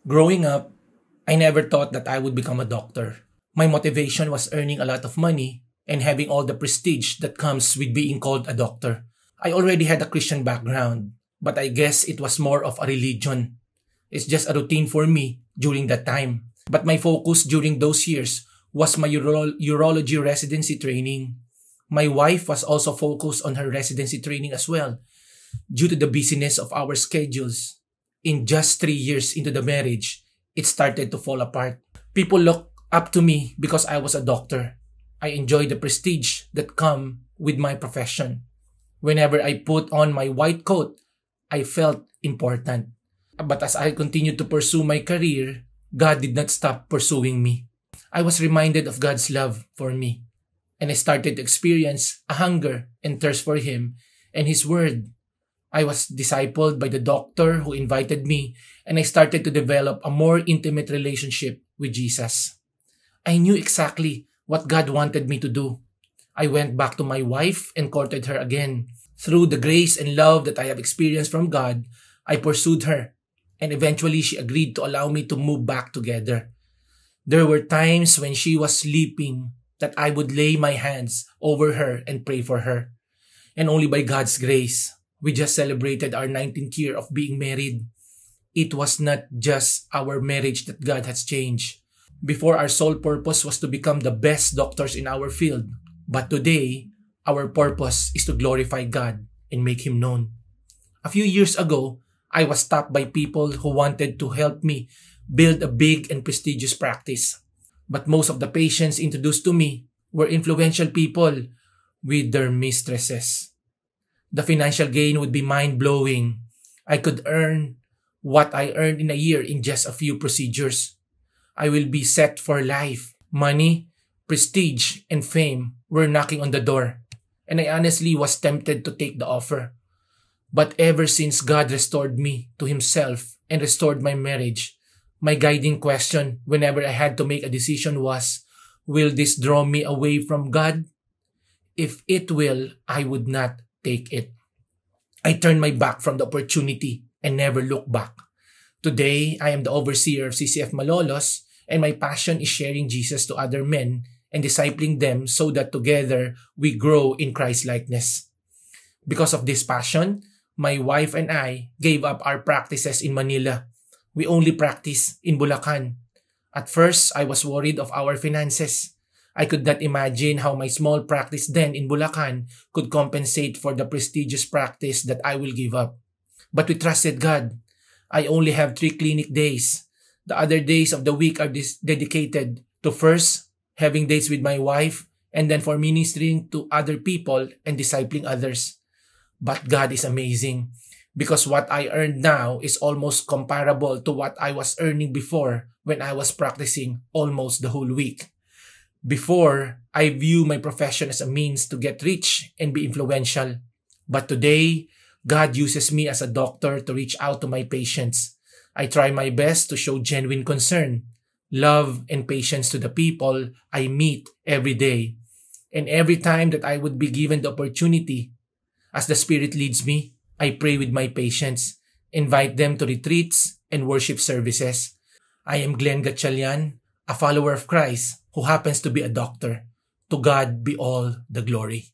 Growing up, I never thought that I would become a doctor. My motivation was earning a lot of money and having all the prestige that comes with being called a doctor. I already had a Christian background, but I guess it was more of a religion. It's just a routine for me during that time. But my focus during those years was my urology residency training. My wife was also focused on her residency training as well. Due to the busyness of our schedules, in just 3 years into the marriage, it started to fall apart. People look up to me because I was a doctor. I enjoy the prestige that come with my profession. Whenever I put on my white coat, I felt important. But as I continued to pursue my career, God did not stop pursuing me. I was reminded of God's love for me, and I started to experience a hunger and thirst for Him and His Word. I was discipled by the doctor who invited me, and I started to develop a more intimate relationship with Jesus. I knew exactly what God wanted me to do. I went back to my wife and courted her again. Through the grace and love that I have experienced from God, I pursued her, and eventually she agreed to allow me to move back together. There were times when she was sleeping that I would lay my hands over her and pray for her. And only by God's grace, we just celebrated our 19th year of being married. It was not just our marriage that God has changed. Before, our sole purpose was to become the best doctors in our field. But today, our purpose is to glorify God and make Him known. A few years ago, I was stopped by people who wanted to help me build a big and prestigious practice. But most of the patients introduced to me were influential people with their mistresses. The financial gain would be mind-blowing. I could earn what I earned in a year in just a few procedures. I will be set for life. Money, prestige, and fame were knocking on the door, and I honestly was tempted to take the offer. But ever since God restored me to Himself and restored my marriage, my guiding question whenever I had to make a decision was, will this draw me away from God? If it will, I would not take it. I turned my back from the opportunity and never looked back. Today, I am the overseer of CCF Malolos, and my passion is sharing Jesus to other men and discipling them so that together we grow in Christ-likeness. Because of this passion, my wife and I gave up our practices in Manila. We only practice in Bulacan. At first, I was worried of our finances. I could not imagine how my small practice then in Bulacan could compensate for the prestigious practice that I will give up. But we trusted God. I only have 3 clinic days. The other days of the week are dedicated to first, having dates with my wife, and then for ministering to other people and discipling others. But God is amazing, because what I earn now is almost comparable to what I was earning before when I was practicing almost the whole week. Before, I view my profession as a means to get rich and be influential. But today, God uses me as a doctor to reach out to my patients. I try my best to show genuine concern, love, and patience to the people I meet every day. And every time that I would be given the opportunity, as the Spirit leads me, I pray with my patients, invite them to retreats and worship services. I am Glenn Gatchalian, a follower of Christ who happens to be a doctor. To God be all the glory.